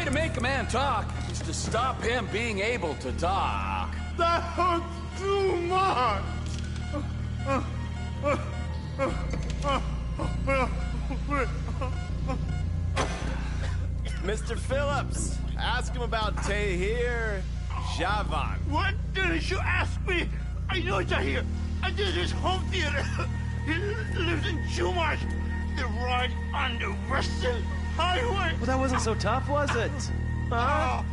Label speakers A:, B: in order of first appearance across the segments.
A: to make a man talk is to stop him being able to talk.
B: That hurts too much!
C: Mr. Phillips, ask him about Tahir Javan.
B: What didn't you ask me? I know Tahir. I did his home theater. He lives in Chumash. They're right on the Western Highway.
C: Well, that wasn't so tough, was it? Huh?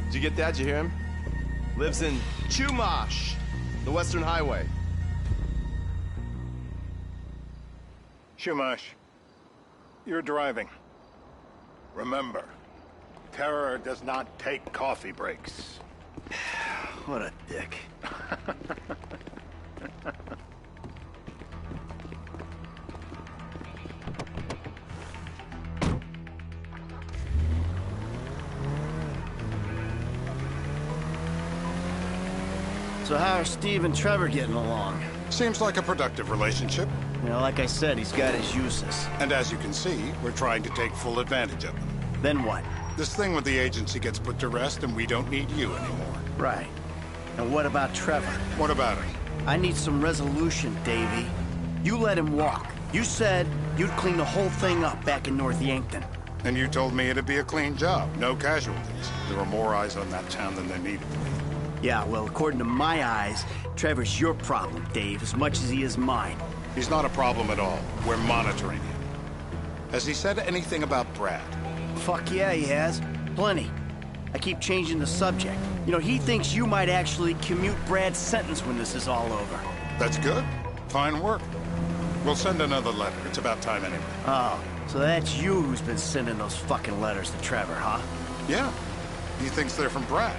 C: Did you get that? Did you hear him? Lives in Chumash, the Western Highway.
D: Chumash, you're driving. Remember, terror does not take coffee breaks.
C: What a dick.
E: So how are Steve and Trevor getting along?
D: Seems like a productive relationship.
E: You know, like I said, he's got his uses.
D: And as you can see, we're trying to take full advantage of them.
E: Then what?
D: This thing with the agency gets put to rest and we don't need you anymore.
E: Right. And what about Trevor?
D: What about him?
E: I need some resolution, Davey. You let him walk. You said you'd clean the whole thing up back in North Yankton.
D: And you told me it'd be a clean job, no casualties. There were more eyes on that town than there needed to be.
E: Yeah, well, according to my eyes, Trevor's your problem, Dave, as much as he is mine.
D: He's not a problem at all. We're monitoring him. Has he said anything about Brad?
E: Fuck yeah, he has. Plenty. I keep changing the subject. You know, he thinks you might actually commute Brad's sentence when this is all over.
D: That's good. Fine work. We'll send another letter. It's about time anyway.
E: Oh, so that's you who's been sending those fucking letters to Trevor, huh?
D: Yeah. He thinks they're from Brad,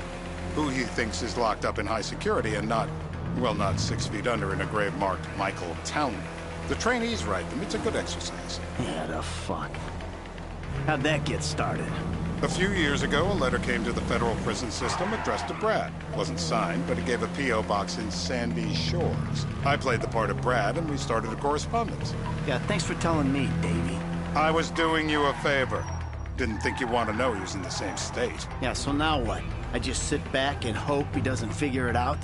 D: who he thinks is locked up in high security and not, well, not 6 feet under in a grave marked Michael Townley. The trainees write them. It's a good exercise.
E: Yeah, the fuck. How'd that get started?
D: A few years ago, a letter came to the federal prison system addressed to Brad. Wasn't signed, but it gave a P.O. box in Sandy Shores. I played the part of Brad, and we started a correspondence.
E: Yeah, thanks for telling me, Davey.
D: I was doing you a favor. Didn't think you want to know he was in the same state.
E: Yeah, so now what? I just sit back and hope he doesn't figure it out?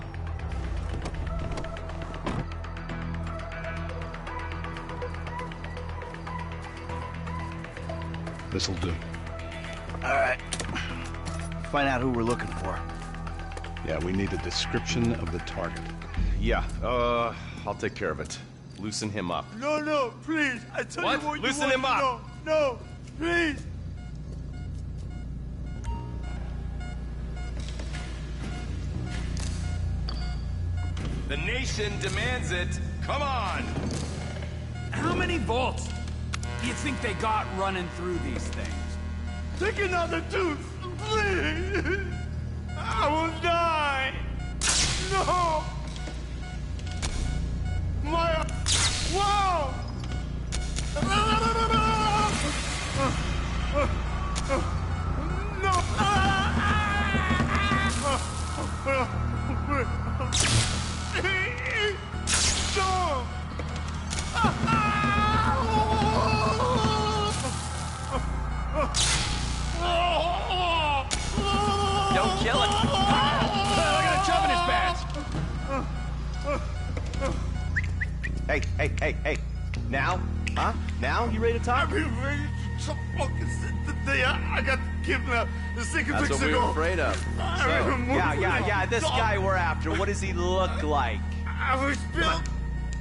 F: This'll do.
E: All right. Find out who we're looking for.
F: Yeah, we need a description of the target.
C: Yeah, I'll take care of it. Loosen him up.
B: No, please. I tell
C: What?
B: you what
C: Loosen
B: you
C: him
B: want
C: up.
B: to know. No, please.
C: The nation demands it. Come on!
A: How many volts do you think they got running through these things?
B: Take another tooth, please. I will die. No. My. Wow.
A: Don't kill it. Look at a chub in his badge.
C: Hey. Now? Huh? Now? You ready to talk?
B: I've been ready to fucking since the day I got kidnapped 6
C: That's
B: weeks
C: what we
B: ago.
C: were afraid of. So, yeah, this guy we're after, what does he look like?
B: I was built.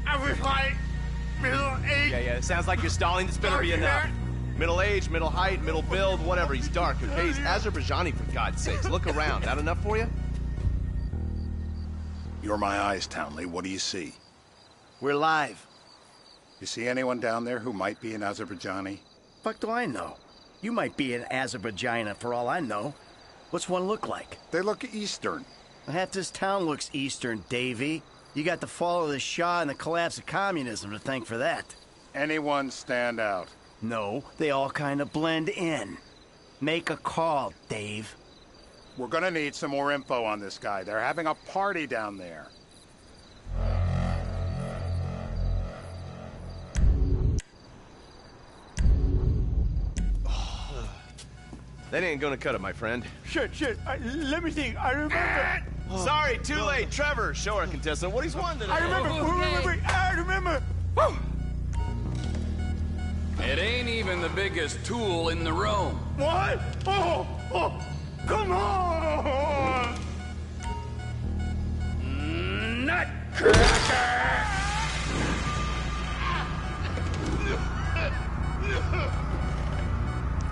B: I was like middle age.
C: Yeah, it sounds like you're stalling. This better be enough. Middle age, middle height, middle build, whatever. He's dark, okay? He's Azerbaijani, for God's sakes. Look around. That enough for you?
D: You're my eyes, Townley. What do you see?
E: We're live.
D: You see anyone down there who might be an Azerbaijani?
E: Fuck do I know? You might be an Azerbaijani for all I know. What's one look like?
D: They look Eastern.
E: Half this town looks Eastern, Davey. You got the fall of the Shah and the collapse of communism to thank for that.
D: Anyone stand out?
E: No, they all kind of blend in. Make a call, Dave.
D: We're gonna need some more info on this guy. They're having a party down there.
C: That ain't gonna cut it, my friend.
B: Shit. Let me think. I remember.
C: Sorry, too late. Trevor, show our contestant what he's won today.
B: I remember. Wait. I remember. Woo!
A: It ain't even the biggest tool in the room.
B: What? Oh, come on!
A: Nutcracker!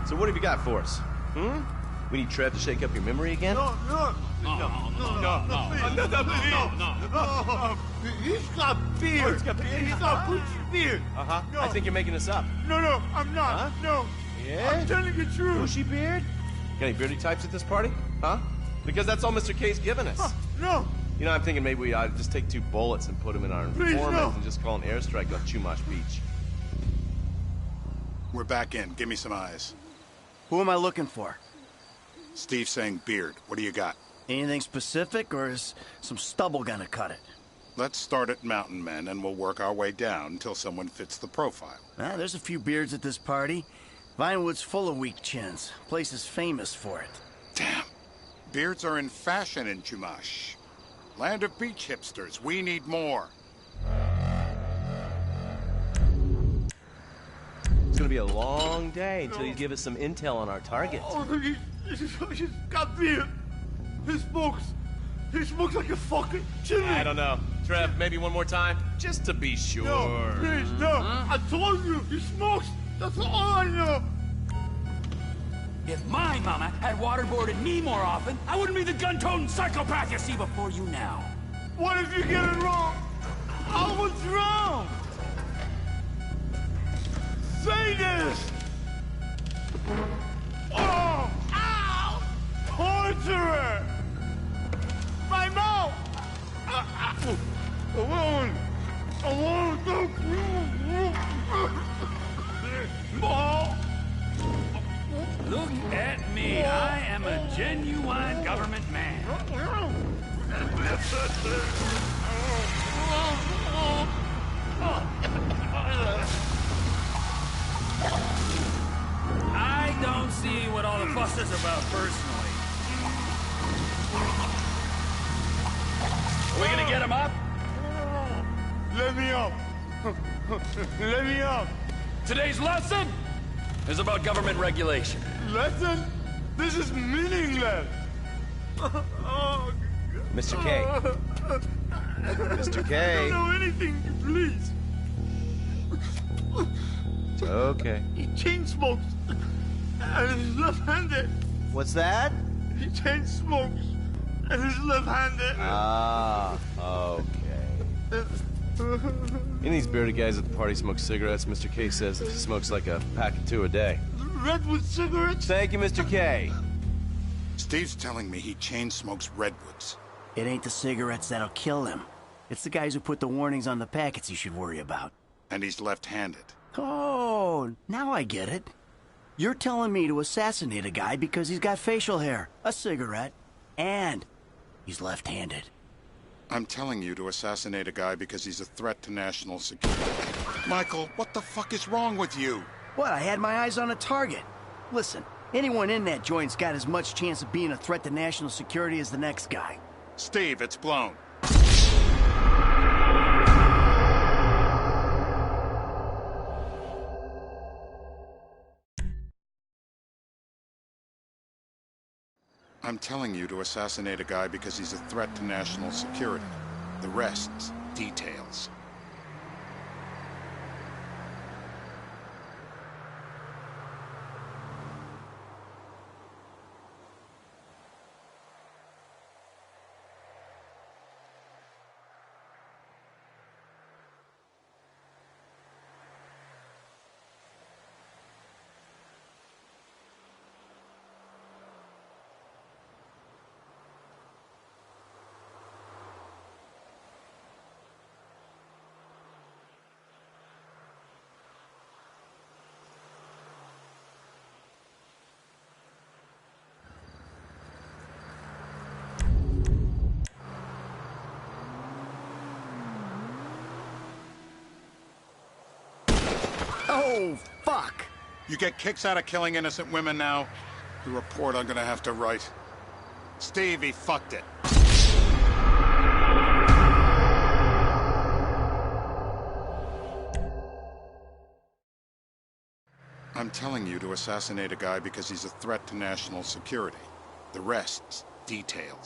C: So what have you got for us? We need Trev to shake up your memory again?
B: No. He's got beard.
C: Oh, he's got beard?
B: He's got Gucci beard.
C: Uh-huh.
B: No.
C: I think you're making this up.
B: No, I'm not.
C: Huh?
B: No.
C: Yeah?
B: I'm telling you the truth.
C: Bushy beard? Got any beardy types at this party? Huh? Because that's all Mr. K's given us.
B: No.
C: You know, I'm thinking maybe we ought to just take 2 bullets and put them in our
B: Please,
C: informant
B: no.
C: and just call an airstrike on Chumash Beach.
D: We're back in. Give me some eyes.
E: Who am I looking for?
D: Steve's saying beard. What do you got?
E: Anything specific, or is some stubble gonna cut it?
D: Let's start at Mountain Men, and we'll work our way down until someone fits the profile.
E: There's a few beards at this party. Vinewood's full of weak chins. Place is famous for it.
D: Damn. Beards are in fashion in Chumash. Land of beach hipsters. We need more.
C: It's gonna be a long day until you give us some intel on our target.
B: Oh, he's got beard. He smokes like a fucking chimney.
C: I don't know. Trev, maybe one more time? Just to be sure.
B: No, please, no. I told you, he smokes. That's all I know.
A: If my mama had waterboarded me more often, I wouldn't be the gun-toting psychopath you see before you now.
B: What if you get it wrong? I will drown. Say this. Oh, ow! Torturer. My mouth. Alone. Ball.
A: Look at me. I am a genuine government man. I don't see what all the fuss is about personally. Are we gonna get him up?
B: Let me up. Let me up.
A: Today's lesson is about government regulation.
B: Lesson? This is meaningless. Oh,
C: Mr. K. Mr.
B: I
C: K.
B: don't know anything, please.
C: Okay.
B: He chain smokes. And he's left-handed.
C: What's that?
B: He chain smokes. And he's left-handed.
C: Ah, okay. Any of these bearded guys at the party smoke cigarettes. Mr. K says he smokes like a pack of 2 a day.
B: Redwood cigarettes?
C: Thank you, Mr. K.
D: Steve's telling me he chain smokes redwoods.
E: It ain't the cigarettes that'll kill him. It's the guys who put the warnings on the packets you should worry about.
D: And he's left-handed.
E: Oh, now I get it. You're telling me to assassinate a guy because he's got facial hair, a cigarette, and he's left-handed.
D: I'm telling you to assassinate a guy because he's a threat to national security. Michael, what the fuck is wrong with you?
E: What, I had my eyes on a target. Listen, anyone in that joint's got as much chance of being a threat to national security as the next guy.
D: Steve, it's blown. I'm telling you to assassinate a guy because he's a threat to national security. The rest's details.
E: Oh, fuck!
D: You get kicks out of killing innocent women now? The report I'm gonna have to write. Steve, he fucked it. I'm telling you to assassinate a guy because he's a threat to national security. The rest's details.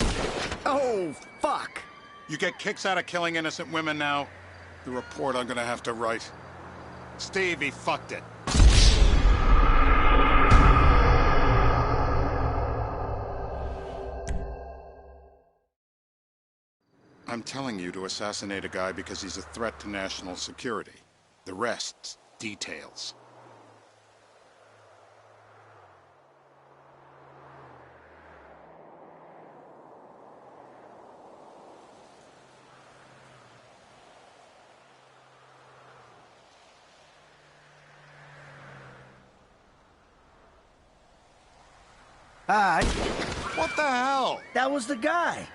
E: Oh, fuck!
D: You get kicks out of killing innocent women now? The report I'm gonna have to write. Steve, he fucked it. I'm telling you to assassinate a guy because he's a threat to national security. The rest's details.
E: Hi.
D: What the hell?
E: That was the guy.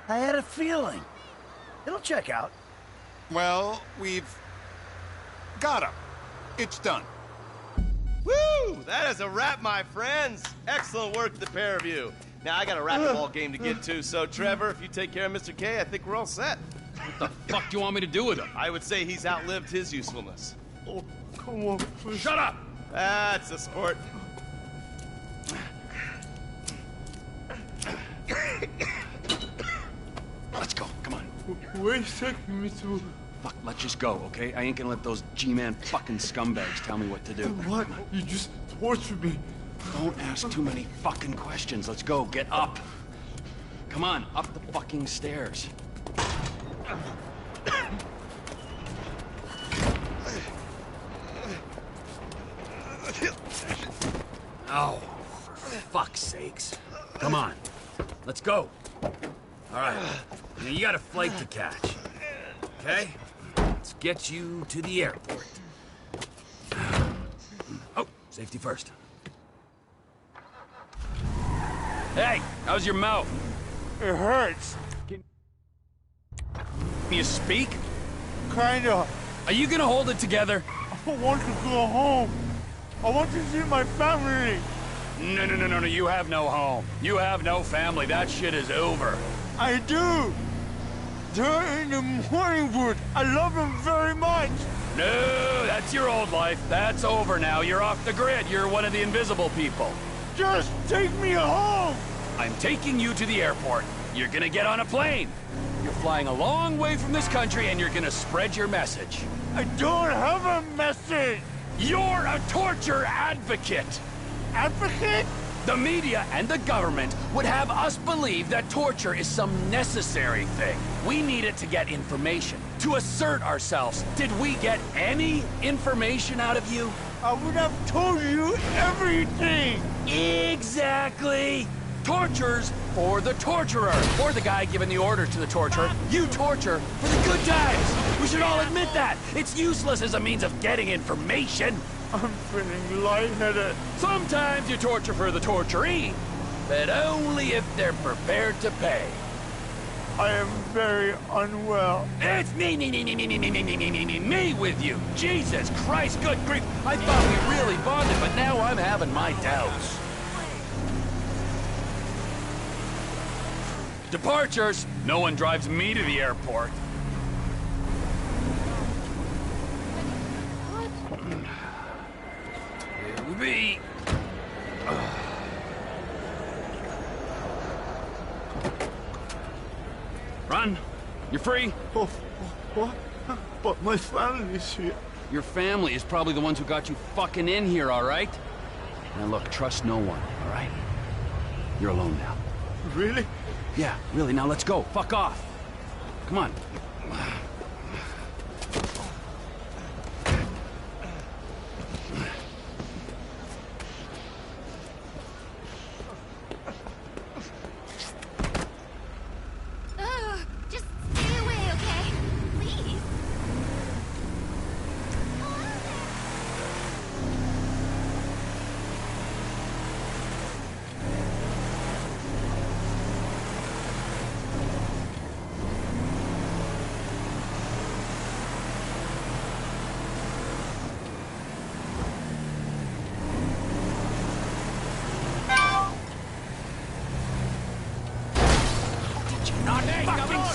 E: I had a feeling. It'll check out.
D: Well, we've got him. It's done.
C: Woo! That is a wrap, my friends. Excellent work, the pair of you. Now, I got a racquetball game to get to, so Trevor, if you take care of Mr. K, I think we're all set.
A: What the fuck do you want me to do with him?
C: I would say he's outlived his usefulness.
B: Oh, come on, please.
A: Shut up!
C: That's a sport.
A: Let's go, come on.
B: Where is taking me to?
A: Fuck, let's just go, okay? I ain't gonna let those G-Man fucking scumbags tell me what to do.
B: What? You just tortured me.
A: Don't ask too many fucking questions. Let's go, get up. Come on, up the fucking stairs. Oh, for fuck's sakes. Come on, let's go. All right, now you got a flight to catch, okay? Let's get you to the airport. Oh, safety first. Hey, how's your mouth?
B: It hurts.
A: Can you speak?
B: Kinda.
A: Are you gonna hold it together?
B: I want to go home. I want to see my family.
A: No, you have no home. You have no family. That shit is over.
B: I do. They're in the morning wood. I love them very much.
A: No, that's your old life. That's over now. You're off the grid. You're one of the invisible people.
B: Just take me home.
A: I'm taking you to the airport. You're gonna get on a plane. You're flying a long way from this country and you're gonna spread your message.
B: I don't have a message.
A: You're a torture advocate.
B: Advocate?
A: The media and the government would have us believe that torture is some necessary thing. We need it to get information, to assert ourselves. Did we get any information out of you?
B: I would have told you everything.
A: Exactly! Torture's for the torturer, or the guy giving the order to the torturer. You torture for the good times. We should all admit that. It's useless as a means of getting information.
B: I'm feeling lightheaded.
A: Sometimes you torture for the torturee, but only if they're prepared to pay.
B: I am very unwell.
A: It's me with you. Jesus Christ, good grief. I thought we really bonded, but now I'm having my doubts. Departures. No one drives me to the airport. Here we be. Run. You're free.
B: Oh, what? But my family's here.
A: Your family is probably the ones who got you fucking in here, all right? Now look, trust no one, all right? You're alone now.
B: Really?
A: Yeah, really, now let's go. Fuck off. Come on.
G: Just stay away, okay? Please.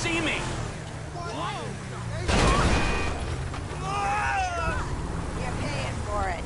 A: see me.
H: You're paying for it.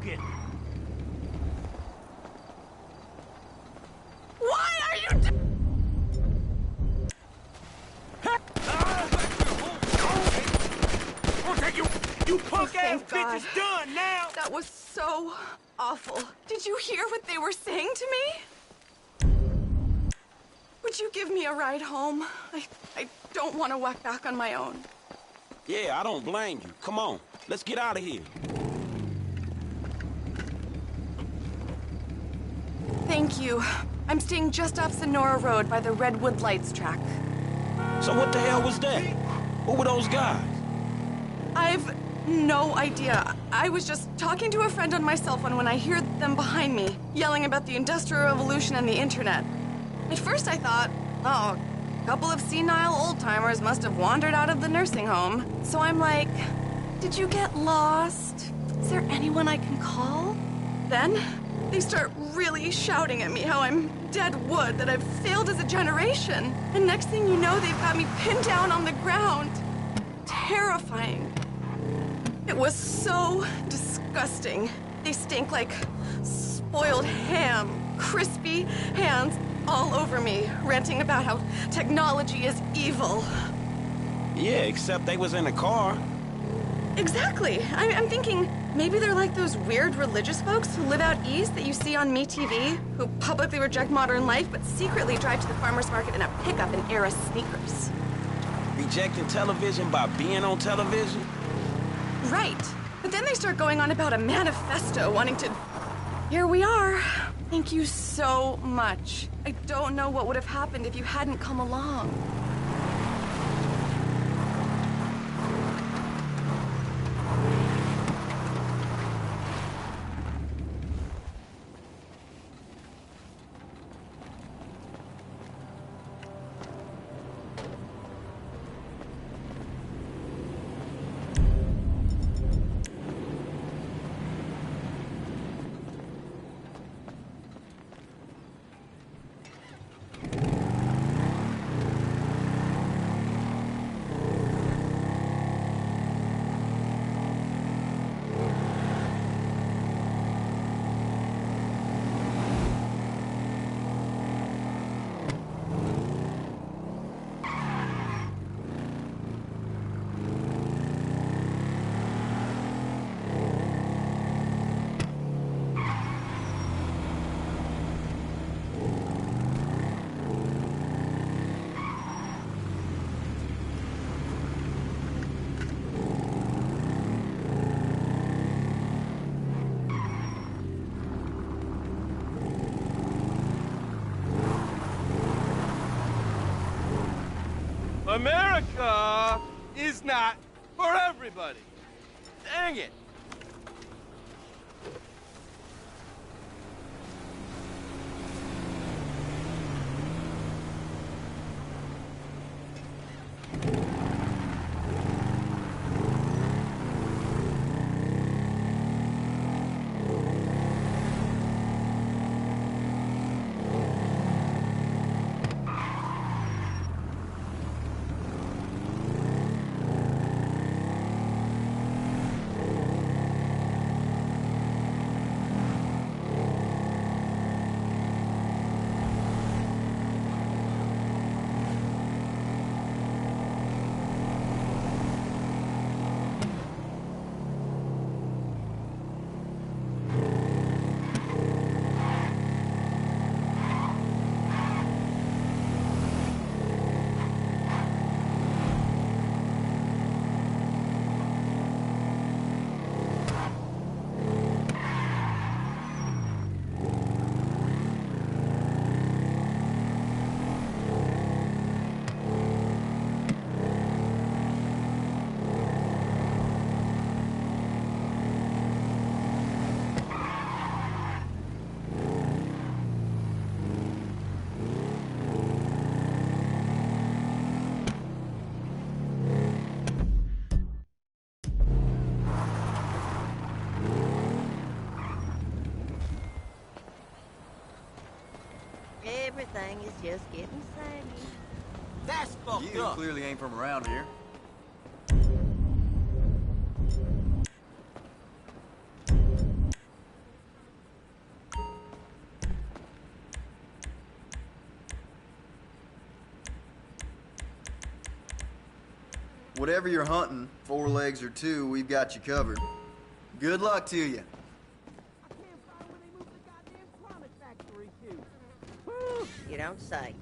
A: broken.
H: Why are you
A: I'll take you punk ass
H: thank God.
A: bitch, it's done now!
H: That was so awful. Did you hear what they were saying to me? Would you give me a ride home? I don't want to walk back on my own.
I: Yeah, I don't blame you. Come on, let's get out of here.
H: Thank you. I'm staying just off Sonora Road by the Redwood Lights track.
I: So what the hell was that? Who were those guys?
H: I've no idea. I was just talking to a friend on my cell phone when I heard them behind me, yelling about the Industrial Revolution and the internet. At first I thought, oh, a couple of senile old-timers must have wandered out of the nursing home. So I'm like, did you get lost? Is there anyone I can call? Then they start really shouting at me how I'm dead wood, that I've failed as a generation. And next thing you know, they've got me pinned down on the ground. Terrifying. It was so disgusting. They stink like spoiled ham, crispy hands all over me, ranting about how technology is evil.
I: Yeah, except they was in a car.
H: Exactly. I'm thinking maybe they're like those weird religious folks who live out east that you see on MeTV, who publicly reject modern life but secretly drive to the farmer's market in a pickup in Era sneakers.
I: Rejecting television by being on television?
H: Right. But then they start going on about a manifesto wanting to... Here we are. Thank you so much. I don't know what would have happened if you hadn't come along.
C: America is not for everybody. Dang it.
J: Everything is just getting saggy.
I: That's fucked
E: You
I: up.
E: clearly ain't from around here. Whatever you're hunting, 4 legs or 2, we've got you covered. Good luck to you.
J: You don't say.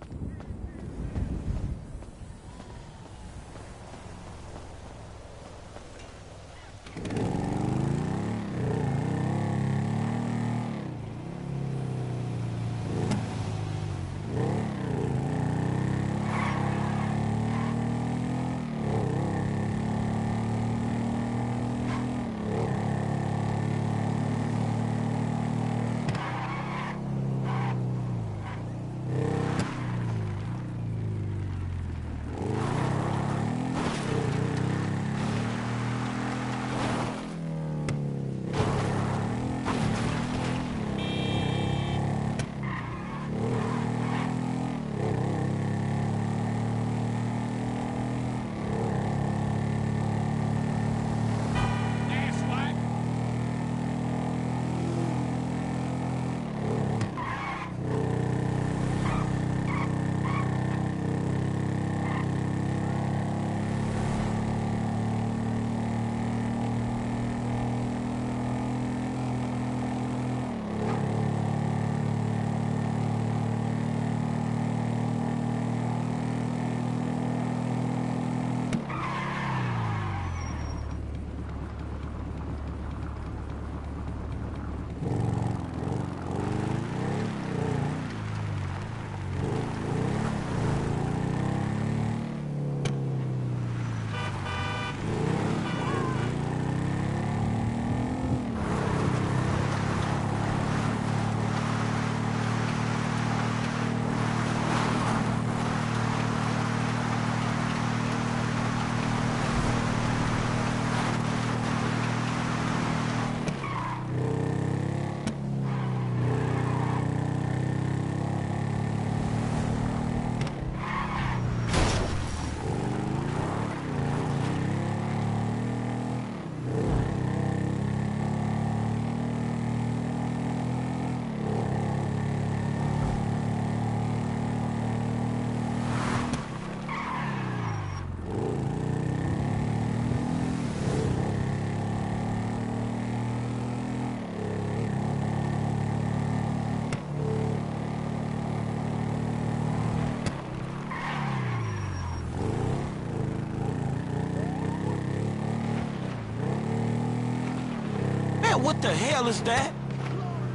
I: Man, what the hell is that?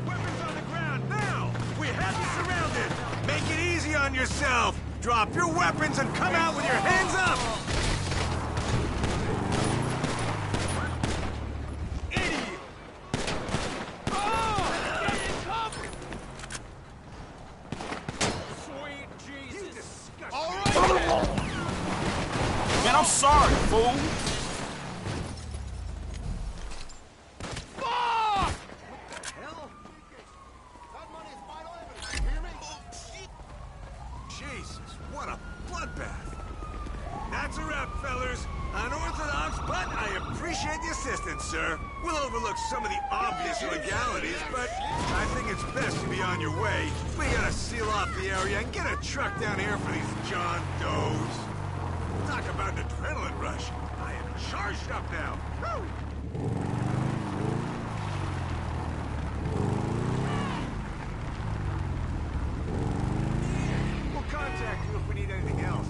B: Weapons on the ground, now! We have you surrounded! Make it easy on yourself!
K: Drop your weapons and come out with your hands up! Idiot!
I: Sweet Jesus.
K: All right!
I: Man, I'm sorry, fool.
K: Jesus, what a bloodbath. That's a wrap, fellas. Unorthodox, but I appreciate the assistance, sir. We'll overlook some of the obvious illegalities, but I think it's best to be on your way. We gotta seal off the area and get a truck down here for these John Does. Talk about an adrenaline rush. I am charged up now. Woo! We'll contact you if we need anything else.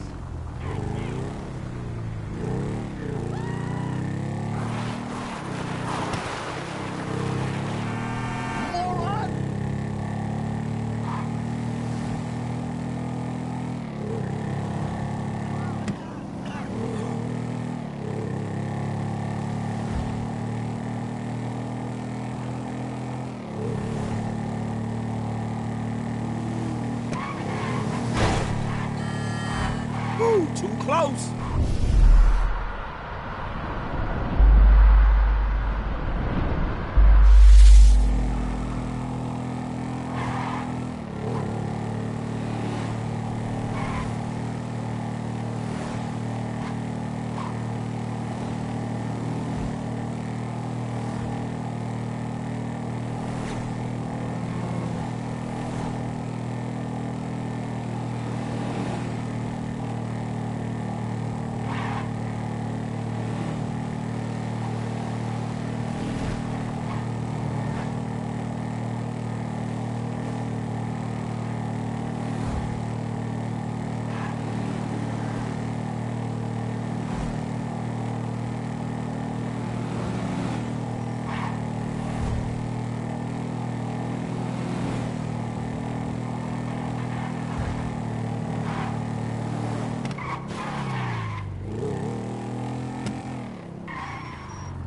I: Ooh, too close.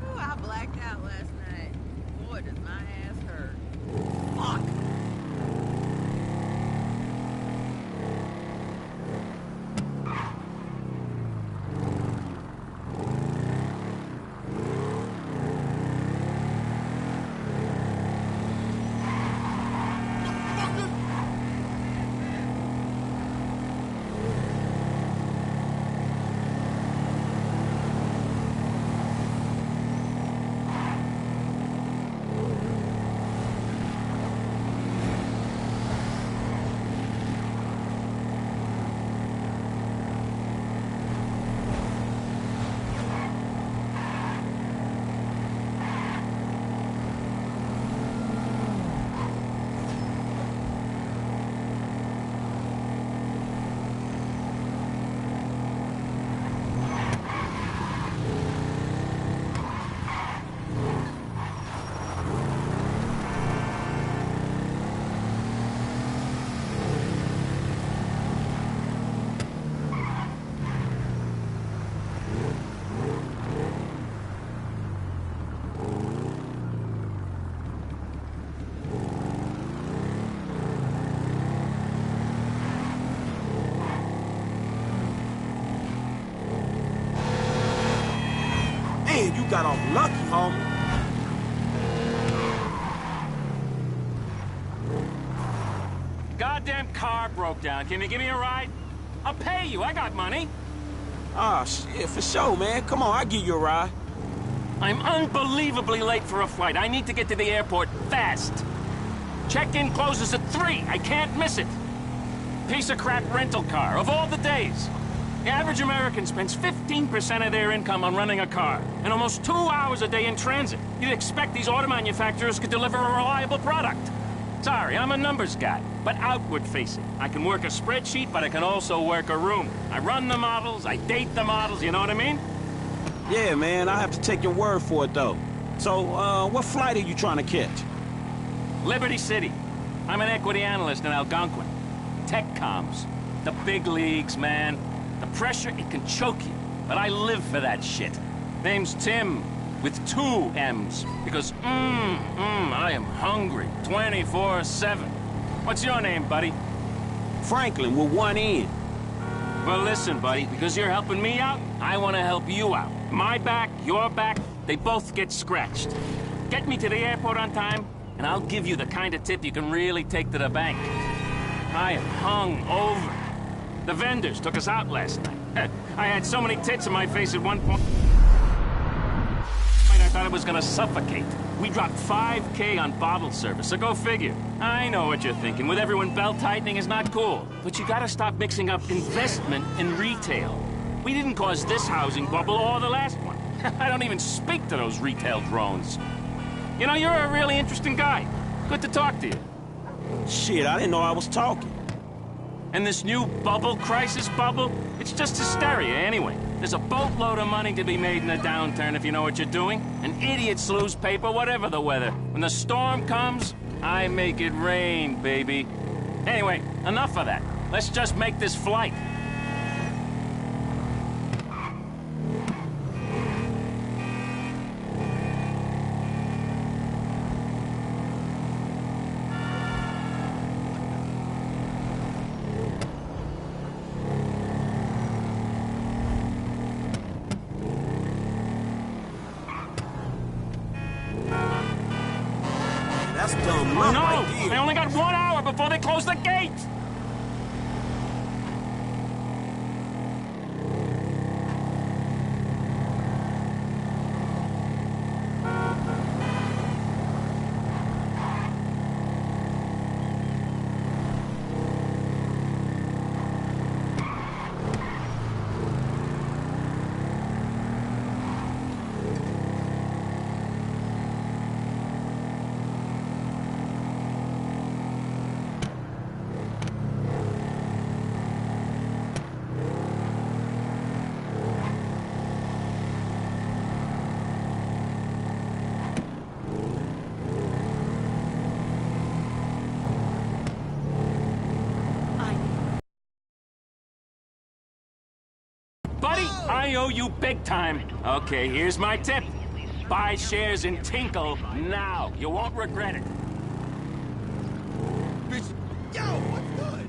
J: Ooh, I blacked out last night. Boy, does my ass hurt. Fuck!
I: Man, you got off lucky, homie.
A: Goddamn car broke down. Can you give me a ride? I'll pay you. I got money.
I: Ah, shit, for sure, man. Come on, I'll give you a ride.
A: I'm unbelievably late for a flight. I need to get to the airport fast. Check-in closes at 3. I can't miss it. Piece of crap rental car, of all the days. The average American spends 15% of their income on renting a car, and almost 2 hours a day in transit. You'd expect these auto manufacturers could deliver a reliable product. Sorry, I'm a numbers guy, but outward-facing. I can work a spreadsheet, but I can also work a room. I run the models, I date the models, you know what I mean?
I: Yeah, man, I have to take your word for it, though. So, what flight are you trying to catch?
A: Liberty City. I'm an equity analyst in Algonquin. Tech comms. The big leagues, man. The pressure, it can choke you. But I live for that shit. Name's Tim, with 2 M's. Because, I am hungry 24/7. What's your name, buddy?
I: Franklin with 1 N.
A: Well, listen, buddy, because you're helping me out, I want to help you out. My back, your back, they both get scratched. Get me to the airport on time, and I'll give you the kind of tip you can really take to the bank. I am hung over. The vendors took us out last night. I had so many tits in my face at one point, I thought I was gonna suffocate. We dropped $5K on bottle service, so go figure. I know what you're thinking. With everyone belt-tightening is not cool. But you gotta stop mixing up investment and retail. We didn't cause this housing bubble or the last one. I don't even speak to those retail drones. You know, you're a really interesting guy. Good to talk to you.
I: Shit, I didn't know I was talking.
A: And this new bubble, crisis bubble, it's just hysteria anyway. There's a boatload of money to be made in a downturn if you know what you're doing. And idiots lose paper, whatever the weather. When the storm comes, I make it rain, baby. Anyway, enough of that. Let's just make this flight.
I: That's dumb luck
A: No!
I: right there.
A: I only got 1 hour before they close the gate! Buddy, I owe you big time. Okay, here's my tip. Buy shares in Tinkle now. You won't regret it.
K: Yo, what's good?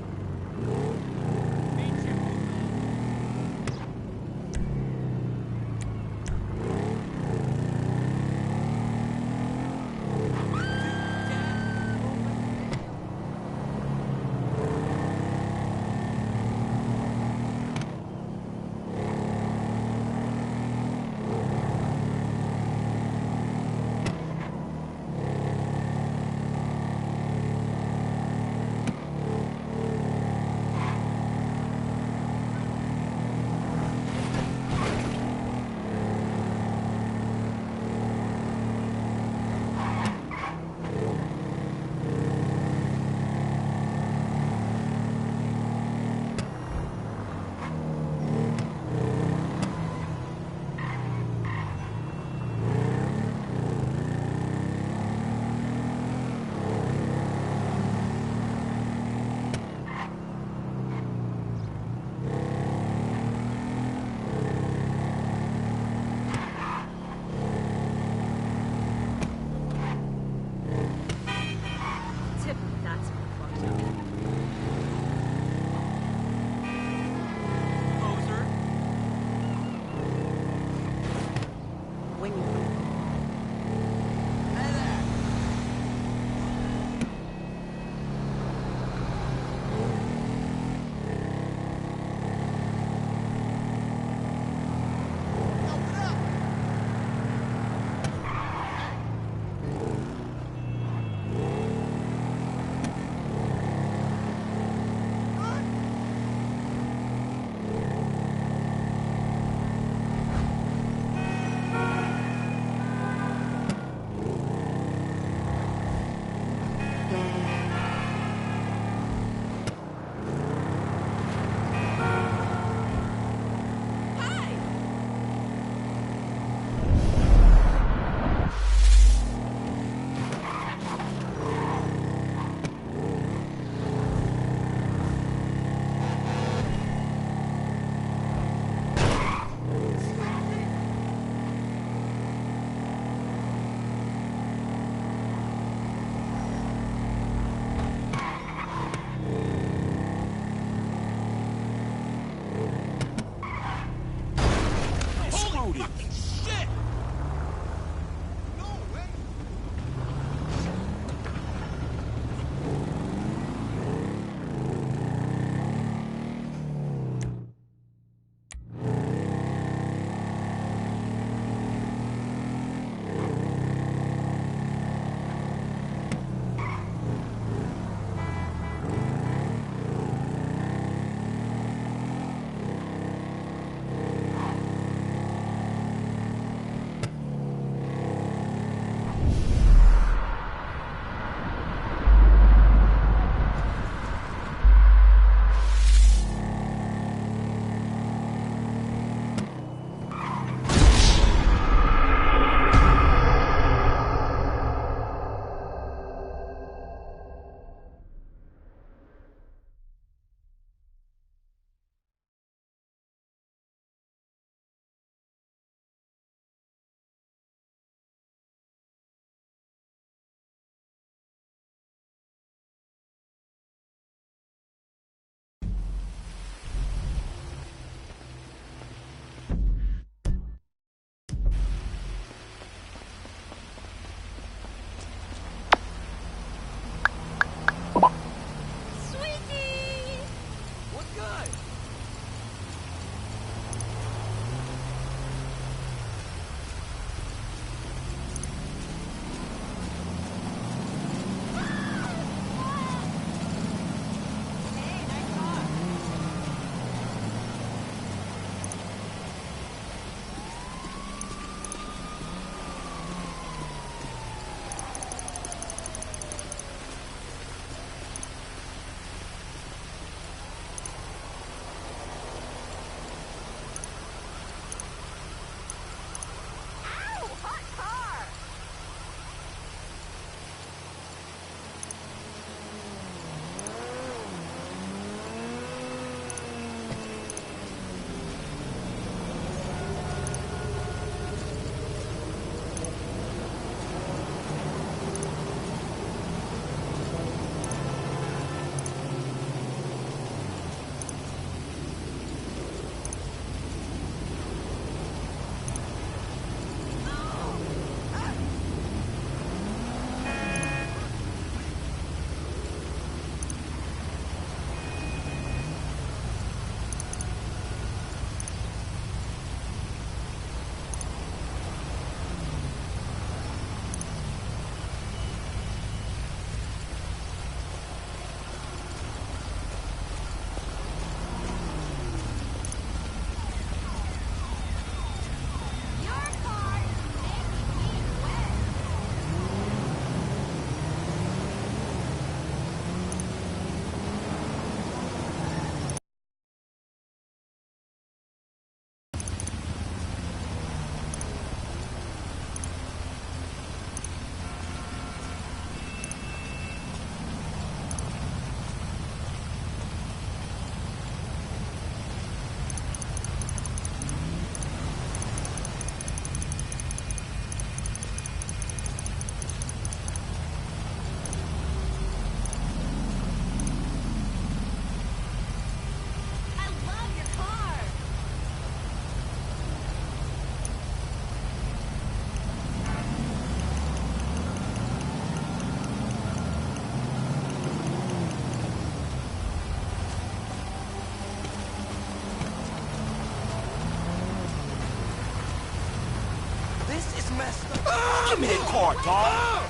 B: That's messed up.
I: Give me that card, dog.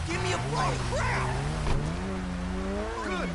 B: Give me a break. Good.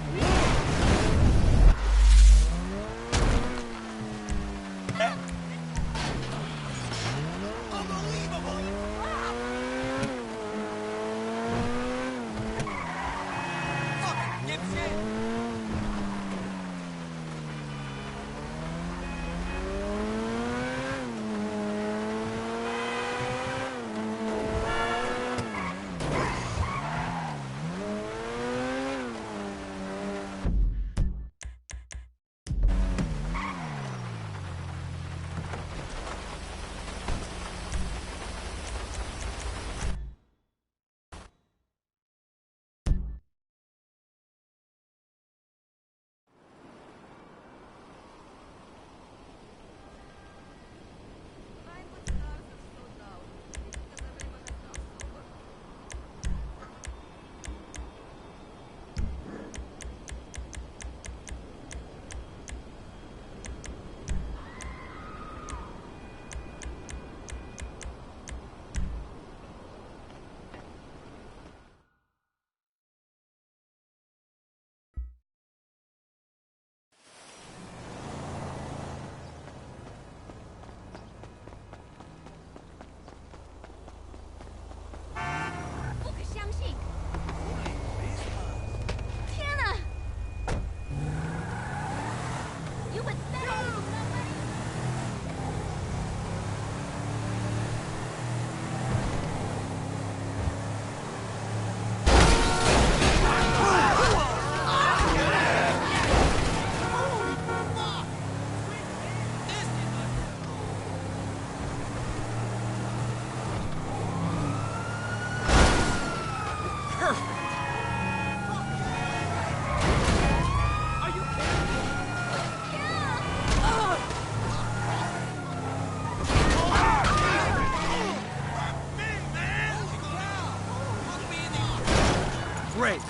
A: Great.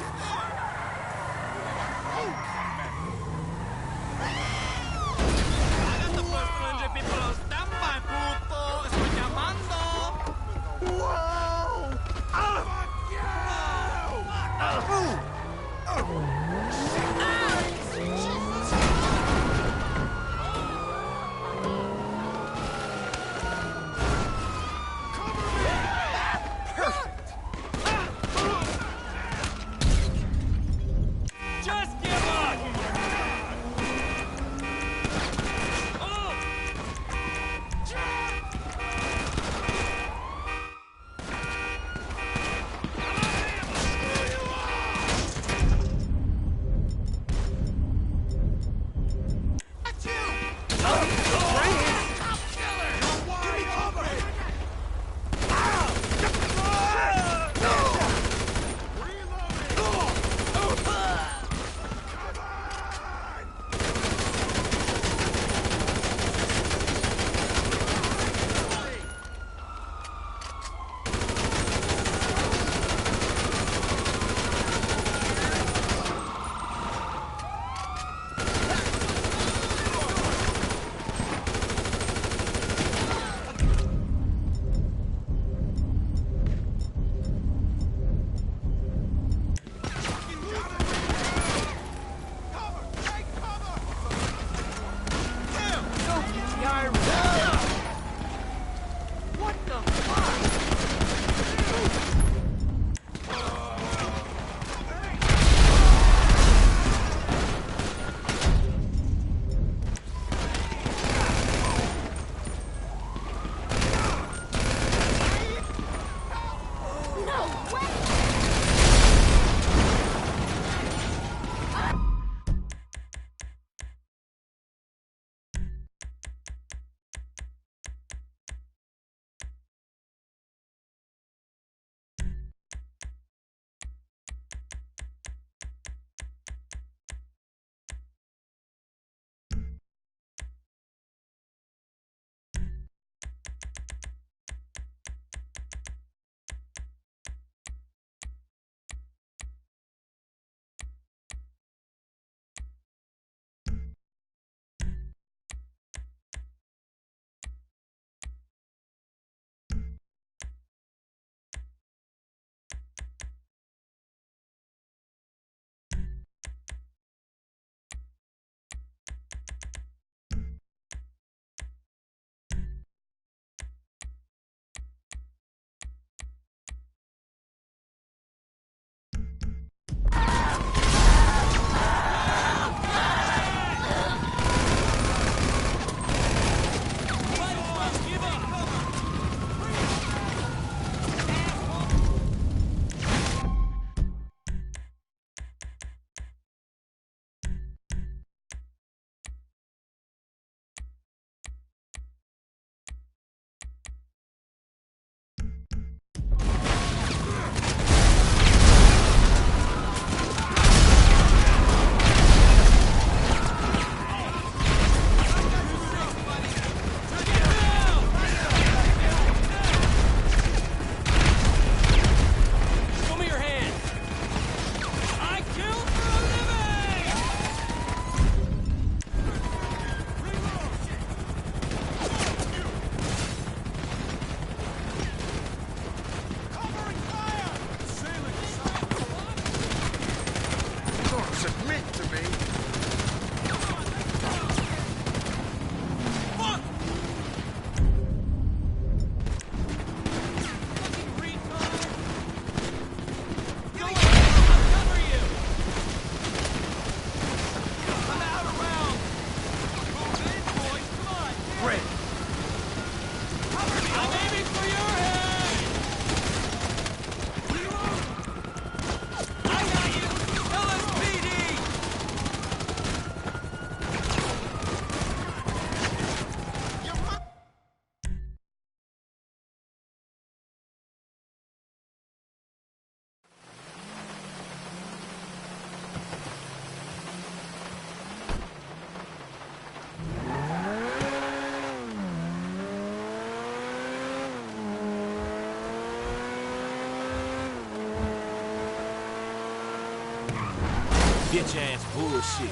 I: bitch-ass bullshit.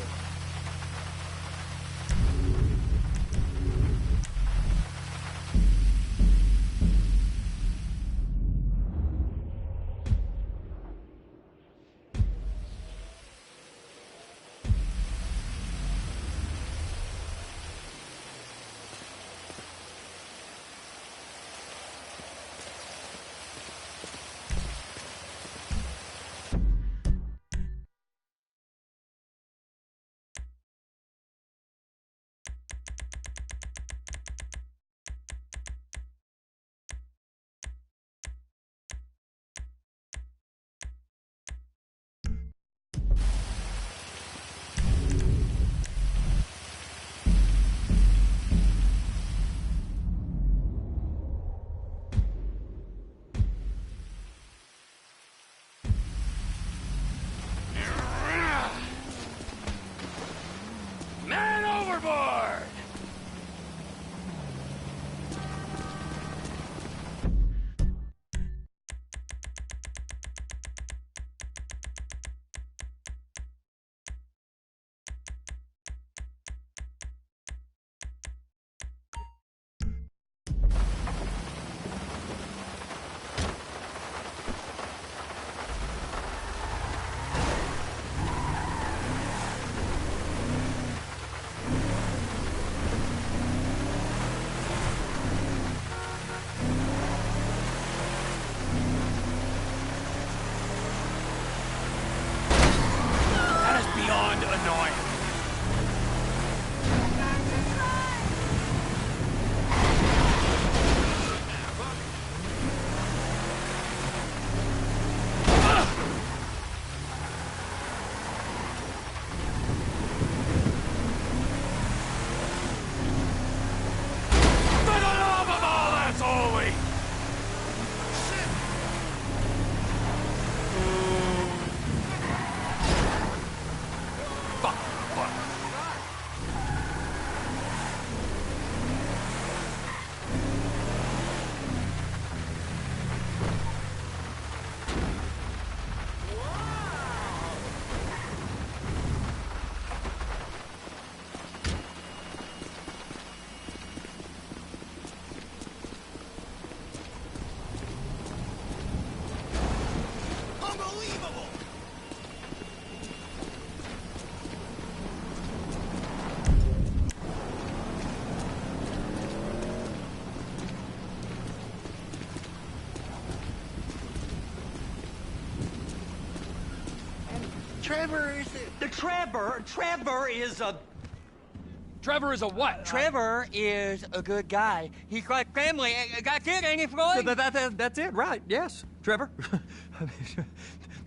A: Man overboard! That is beyond annoying. For the love of all that's holy! Fuck.
K: Unbelievable!
L: Trevor is Trevor is a
A: Trevor is a what?
L: Trevor is a good guy. He's got family. Got kid, ain't he, Floyd?
M: That's it, right? Yes, Trevor.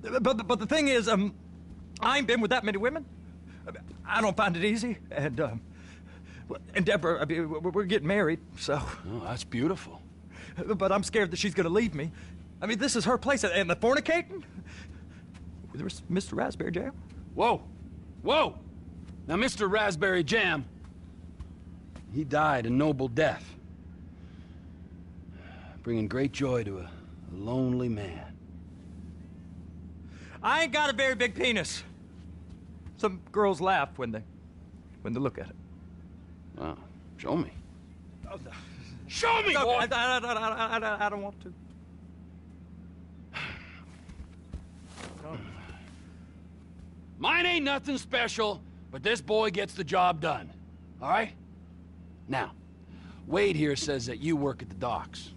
M: but the thing is, I ain't been with that many women. I don't find it easy, and Deborah, I mean, we're getting married, so.
A: Oh, that's beautiful.
M: But I'm scared that she's gonna leave me. I mean, this is her place, and the fornicating with Mr. Raspberry Jam.
A: Whoa, whoa! Now, Mr. Raspberry Jam, he died a noble death, bringing great joy to a lonely man.
M: I ain't got a very big penis. Some girls laugh when they look at it.
A: Wow, show me.
M: Oh, no.
A: Show me,
M: No,
A: boy!
M: I don't want to.
A: Mine ain't nothing special, but this boy gets the job done. All right? Now, Wade here says that you work at the docks.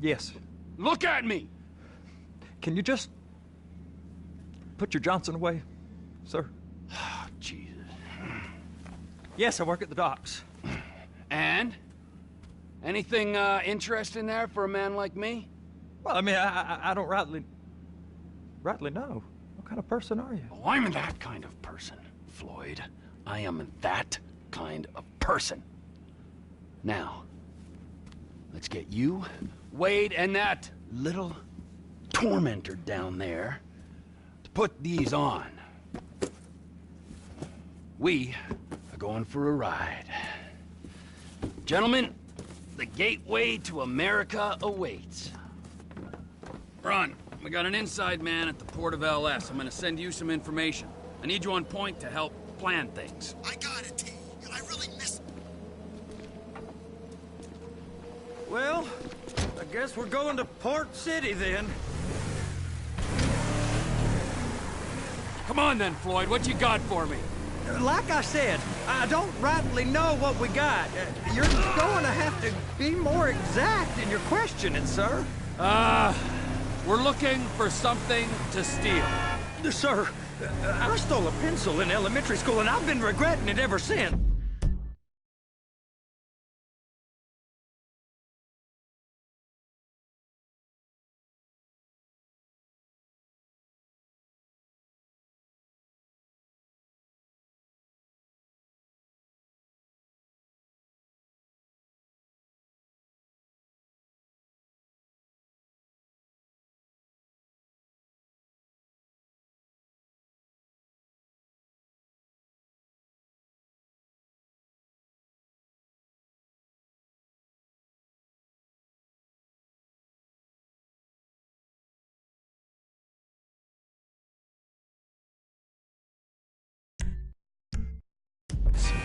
M: Yes.
A: Look at me!
M: Can you just put your Johnson away, sir?
A: Oh, Jesus.
M: Yes, I work at the docks.
A: And? Anything interesting there for a man like me?
M: Well, I mean, I don't rightly know. What kind of person are you?
A: Oh, I'm that kind of person, Floyd. I am that kind of person. Now, let's get you, Wade, and that little tormentor down there to put these on. We are going for a ride. Gentlemen, the gateway to America awaits. Ron, we got an inside man at the port of LS. I'm gonna send you some information. I need you on point to help plan things.
N: I got it, T. I really missed...
M: Well, I guess we're going to Port City then.
A: Come on then, Floyd. What you got for me?
M: Like I said, I don't rightly know what we got. You're going to have to be more exact in your questioning, sir.
A: We're looking for something to steal.
M: Sir, I stole a pencil in elementary school, and I've been regretting it ever since.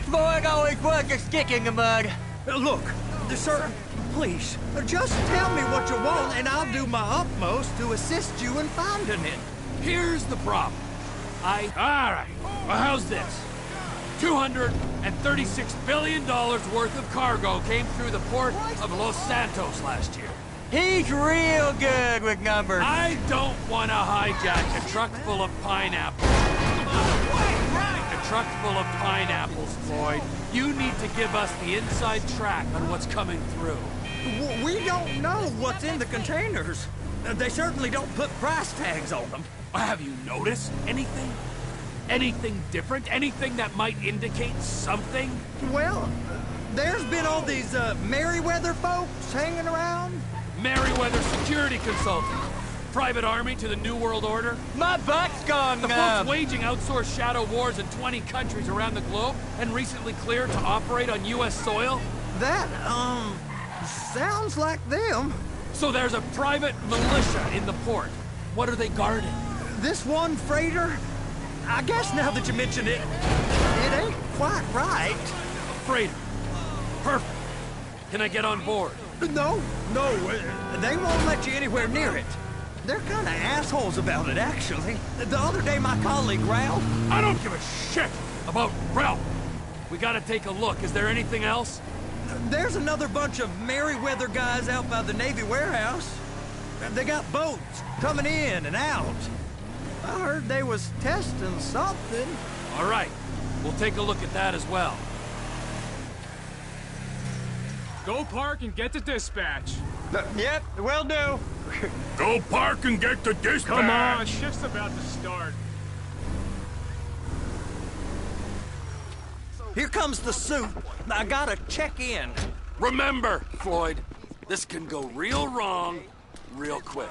L: Floyd always was a stick in the mud.
M: Look, sir, please, just tell me what you want, and I'll do my utmost to assist you in finding it.
A: Here's the problem. All right. Well, how's this? $236 billion worth of cargo came through the port of Los Santos last year.
L: He's real good with numbers.
A: I don't want to hijack a truck full of pineapples. A truck full of pineapples, Floyd. You need to give us the inside track on what's coming through.
M: We don't know what's in the containers. They certainly don't put price tags on them.
A: Have you noticed anything? Anything different? Anything that might indicate something?
M: Well, there's been all these Merryweather folks hanging around.
A: Merryweather Security Consulting. Private army to the New World Order.
L: My butt's gone
A: The folks waging outsourced shadow wars in 20 countries around the globe and recently cleared to operate on U.S. soil.
M: That, sounds like them.
A: So there's a private militia in the port. What are they guarding?
M: This one freighter? I guess now that you mention it, it ain't quite right.
A: Freighter. Perfect. Can I get on board?
M: No, they won't let you anywhere near it. They're kind of assholes about it, actually. The other day, my colleague, Ralph...
A: I don't give a shit about Ralph. We gotta take a look. Is there anything else?
M: There's another bunch of Merryweather guys out by the Navy warehouse. They got boats coming in and out. I heard they was testing something.
A: All right. We'll take a look at that as well.
O: Go park and get to dispatch.
L: Yep, will do.
O: Go park and get to dispatch. Come on, shift's about to start.
M: Here comes the suit. I gotta check in.
A: Remember, Floyd, this can go real wrong real quick.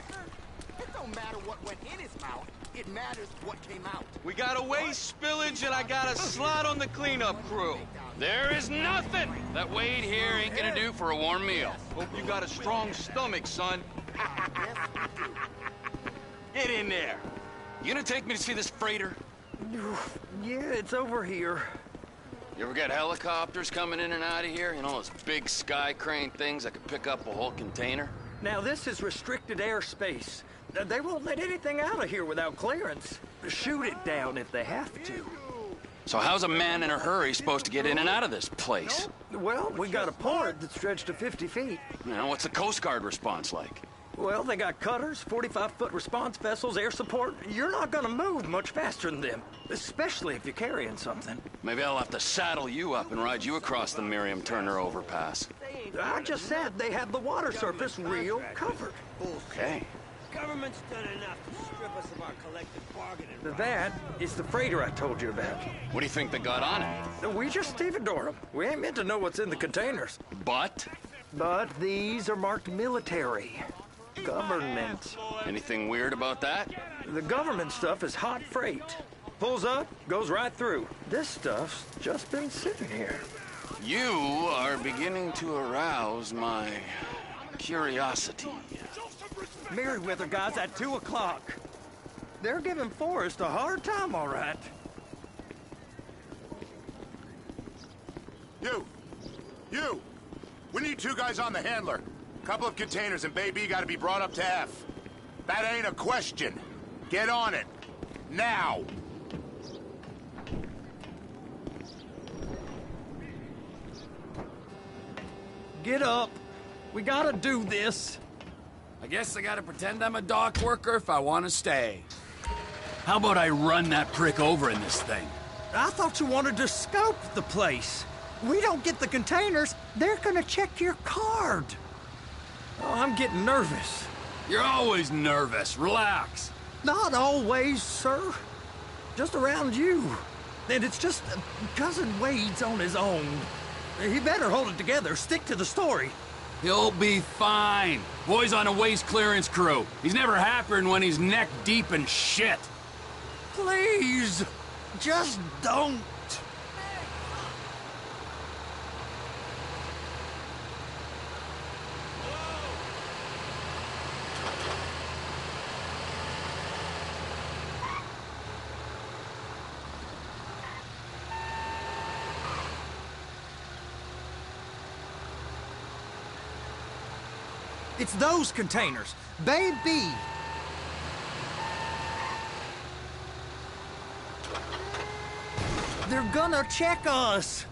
N: It don't matter what went in his mouth. It matters what came out.
C: We got a waste spillage and I got a slot on the cleanup crew.
A: There is nothing that Wade here ain't gonna do for a warm meal.
C: Hope you got a strong stomach, son. Get in there.
A: You gonna take me to see this freighter?
M: Yeah, it's over here.
A: You ever get helicopters coming in and out of here? You know, those big sky crane things that could pick up a whole container?
M: Now, this is restricted airspace. They won't let anything out of here without clearance. Shoot it down if they have to.
A: So how's a man in a hurry supposed to get in and out of this place?
M: Well, we got a port that's stretched to 50 feet.
A: You know, what's the Coast Guard response like?
M: Well, they got cutters, 45-foot response vessels, air support. You're not gonna move much faster than them, especially if you're carrying something.
A: Maybe I'll have to saddle you up and ride you across the Miriam Turner overpass.
M: I just said they have the water surface real covered.
A: Okay.
P: Government's done enough to strip us of our collective bargaining rights.
M: That is the freighter I told you about.
A: What do you think they got on it?
M: We just stevedore them. We ain't meant to know what's in the containers.
A: But
M: these are marked military. Government.
A: Anything weird about that?
M: The government stuff is hot freight. Pulls up, goes right through. This stuff's just been sitting here.
A: You are beginning to arouse my curiosity.
M: Merryweather guys at 2 o'clock. They're giving Forrest a hard time, all right.
D: You! We need 2 guys on the handler. Couple of containers and Bay B gotta be brought up to F. That ain't a question. Get on it. Now!
M: Get up. We gotta do this.
A: I guess I gotta pretend I'm a dock worker if I want to stay. How about I run that prick over in this thing?
M: I thought you wanted to scope the place. We don't get the containers, they're gonna check your card. Oh, I'm getting nervous.
A: You're always nervous. Relax.
M: Not always, sir. Just around you. And it's just Cousin Wade's on his own. He better hold it together, stick to the story.
A: He'll be fine. Boy's on a waste clearance crew. He's never happier when he's neck deep in shit.
M: Please, just don't. It's those containers. Baby! They're gonna check us.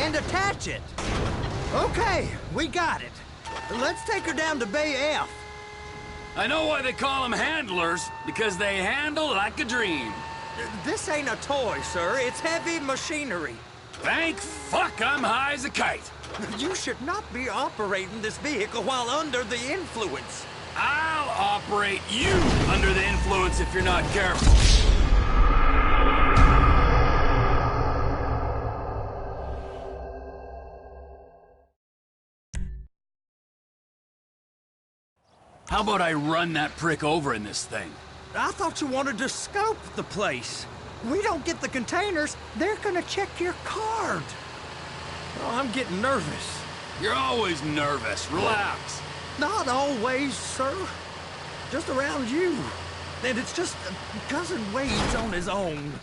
M: And attach it. Okay, we got it. Let's take her down to Bay F.
A: I know why they call them handlers, because they handle like a dream.
M: This ain't a toy, sir. It's heavy machinery.
A: Thank fuck I'm high as a kite.
M: You should not be operating this vehicle while under the influence.
A: I'll operate you under the influence if you're not careful. How about I run that prick over in this thing?
M: I thought you wanted to scope the place. We don't get the containers, they're gonna check your card. Oh, I'm getting nervous.
A: You're always nervous. Relax.
M: Not always, sir. Just around you. And it's just Cousin Wade's on his own.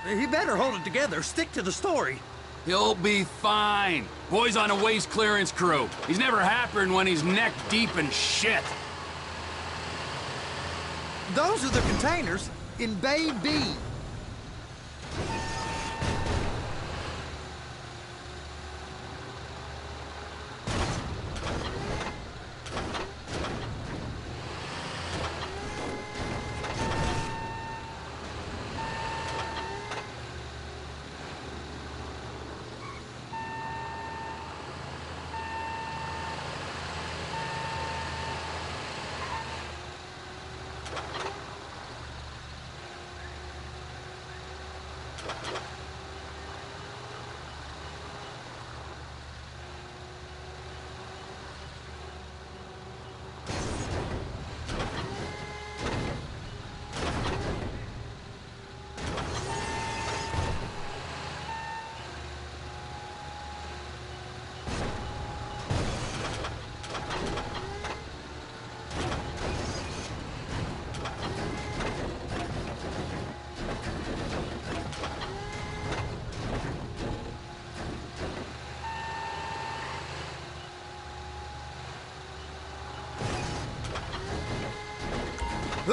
M: He better hold it together, stick to the story.
A: He'll be fine. Boy's on a waste clearance crew. He's never happier when he's neck deep in shit.
M: Those are the containers in Bay B.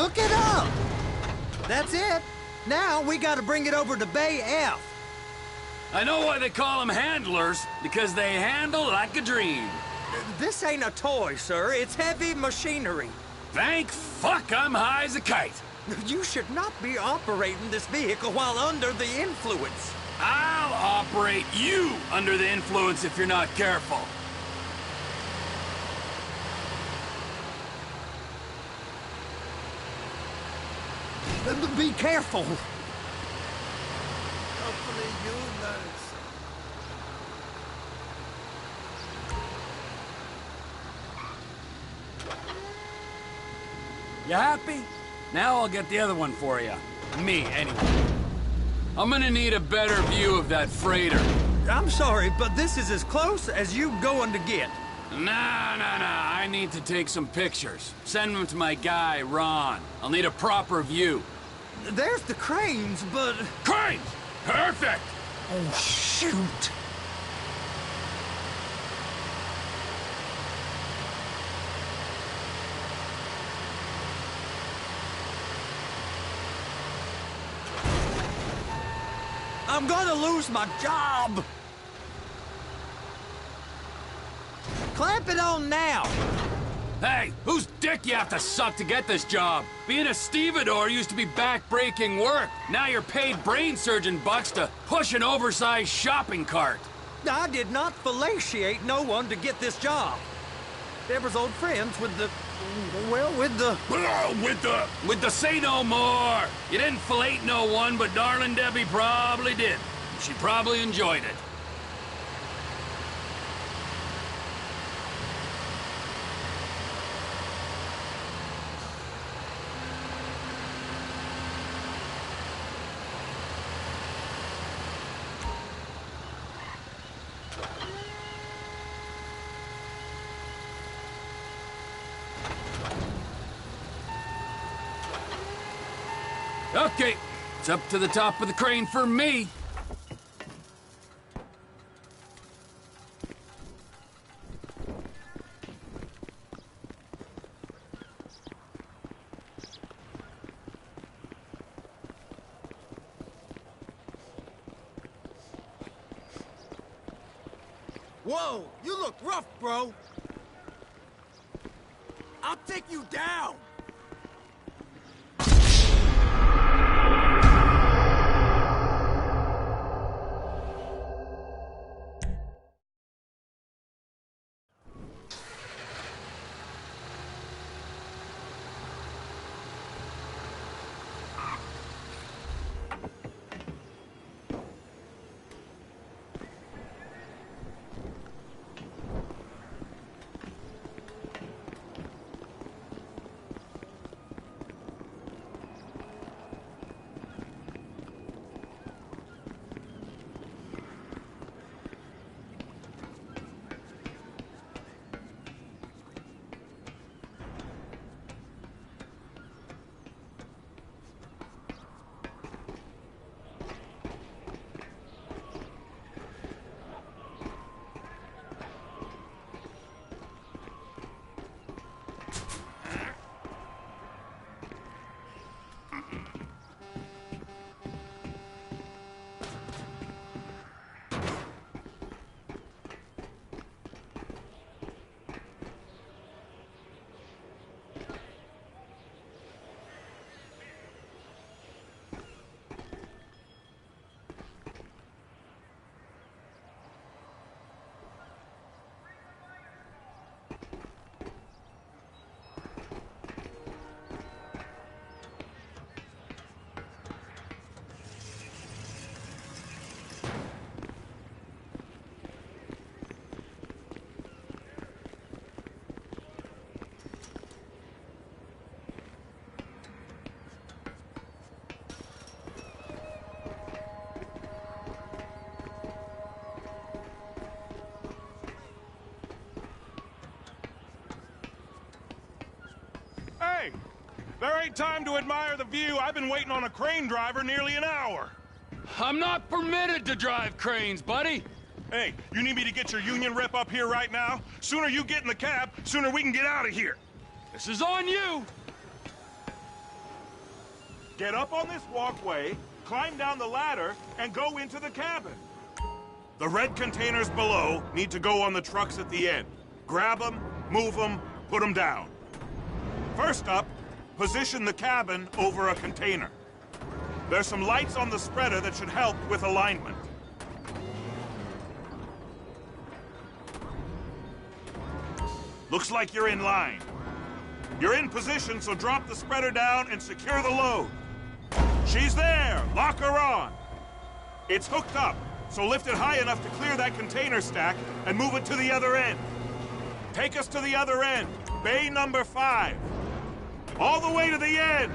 M: Hook it up! That's it. Now we gotta bring it over to Bay F.
A: I know why they call them handlers, because they handle like a dream.
M: This ain't a toy, sir. It's heavy machinery.
A: Thank fuck I'm high as a kite.
M: You should not be operating this vehicle while under the influence.
A: I'll operate you under the influence if you're not careful.
M: Be careful.
K: Hopefully you learn something.
A: You happy? Now I'll get the other one for you. Me, anyway. I'm gonna need a better view of that freighter.
M: I'm sorry, but this is as close as you going to get.
A: Nah. I need to take some pictures. Send them to my guy, Ron. I'll need a proper view.
M: There's the cranes, but...
A: Cranes! Perfect!
M: Oh, shoot! I'm gonna lose my job! Clamp it on now!
A: Hey, whose dick you have to suck to get this job? Being a stevedore used to be back-breaking work. Now you're paid brain surgeon bucks to push an oversized shopping cart.
M: I did not fellatiate no one to get this job. Deborah's old friends with the... well, with the...
A: With the say no more! You didn't fellate no one, but darling Debbie probably did. She probably enjoyed it. Okay, it's up to the top of the crane for me.
K: Whoa, you look rough, bro. I'll take you down.
O: Hey, there ain't time to admire the view. I've been waiting on a crane driver nearly an hour.
A: I'm not permitted to drive cranes, buddy.
O: Hey, you need me to get your union rep up here right now? Sooner you get in the cab, sooner we can get out of here.
A: This is on you.
O: Get up on this walkway, climb down the ladder, and go into the cabin. The red containers below need to go on the trucks at the end. Grab them, move them, put them down. First up, position the cabin over a container. There's some lights on the spreader that should help with alignment. Looks like you're in line. You're in position, so drop the spreader down and secure the load. She's there! Lock her on! It's hooked up, so lift it high enough to clear that container stack and move it to the other end. Take us to the other end, bay number 5. All the way to the end!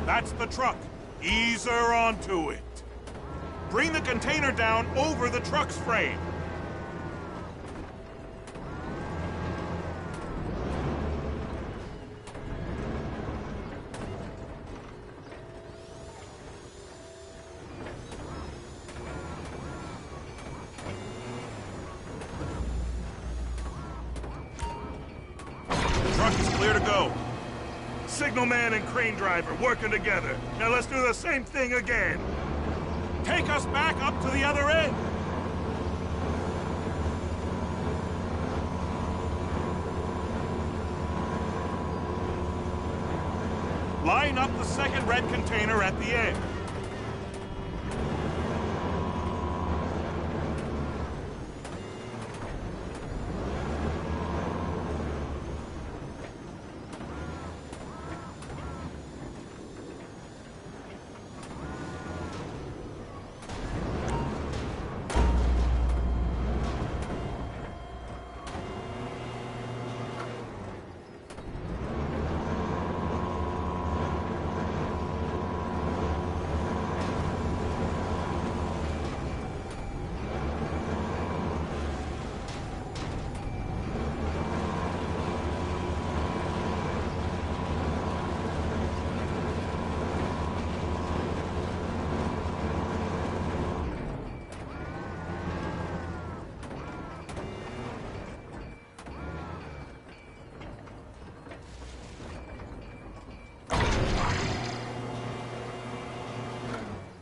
O: That's the truck. Ease her onto it. Bring the container down over the truck's frame. Truck is clear to go. Signalman and crane driver working together. Now let's do the same thing again. Take us back up to the other end. Line up the second red container at the end.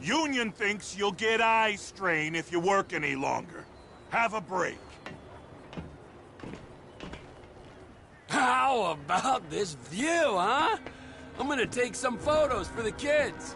O: Union thinks you'll get eye strain if you work any longer. Have a break.
A: How about this view, huh? I'm gonna take some photos for the kids.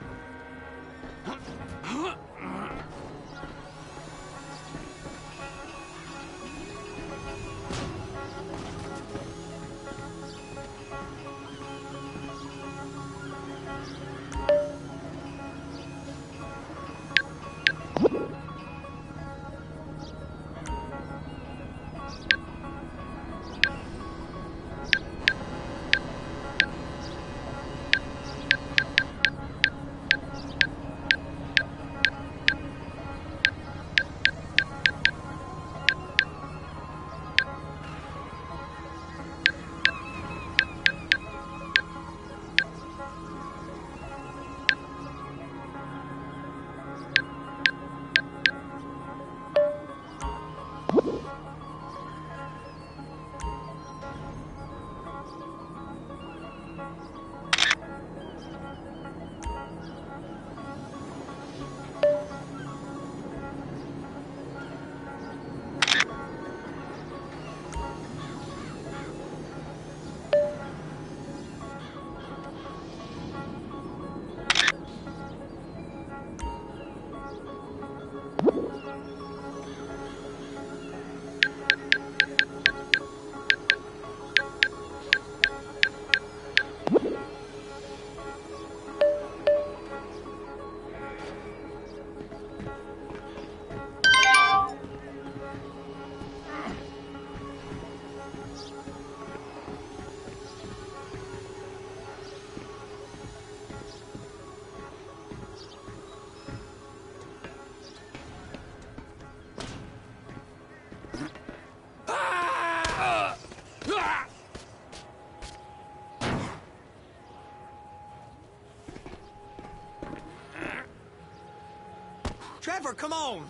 M: Trevor, come on.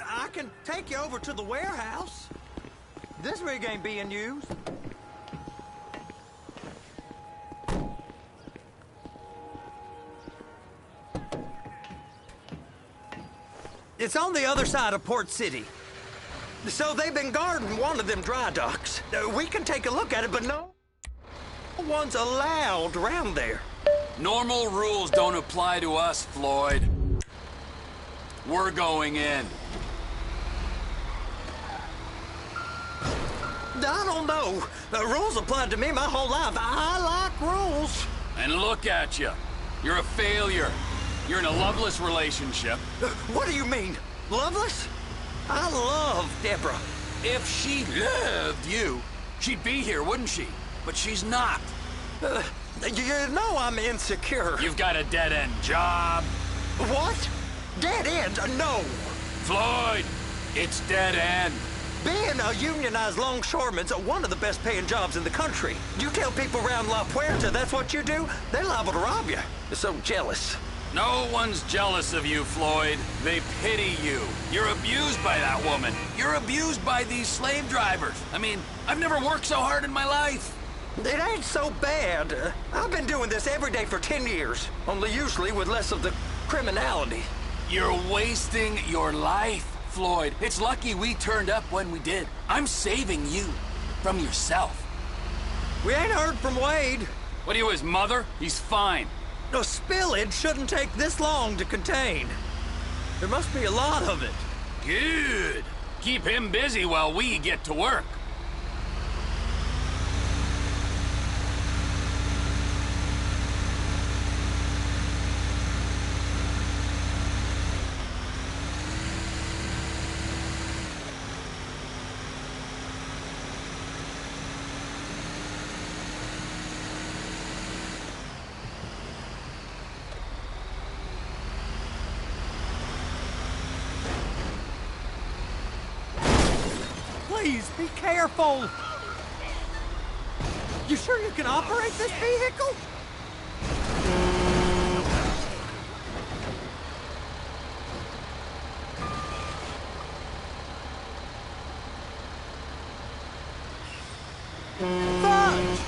M: I can take you over to the warehouse. This rig ain't being used. It's on the other side of Port City. So they've been guarding one of them dry docks. We can take a look at it, but no one's allowed around there.
A: Normal rules don't apply to us, Floyd. We're going in.
M: I don't know. The rules applied to me my whole life. I like rules.
A: And look at you. You're a failure. You're in a loveless relationship.
M: What do you mean? Loveless? I love Deborah.
A: If she loved you, she'd be here, wouldn't she? But she's not.
M: You know I'm insecure.
A: You've got a dead-end job.
M: What? Dead end? No.
A: Floyd, it's dead end.
M: Being a unionized longshoreman's one of the best paying jobs in the country. You tell people around La Puerta that's what you do, they're liable to rob you. They're so jealous.
A: No one's jealous of you, Floyd. They pity you. You're abused by that woman. You're abused by these slave drivers. I mean, I've never worked so hard in my life.
M: It ain't so bad. I've been doing this every day for 10 years, only usually with less of the criminality.
A: You're wasting your life, Floyd. It's lucky we turned up when we did. I'm saving you from yourself.
M: We ain't heard from Wade.
A: What are you, his mother? He's fine.
M: No, spillage shouldn't take this long to contain. There must be a lot of it.
A: Good. Keep him busy while we get to work.
M: Please, be careful! You sure you can operate this vehicle? Fudge!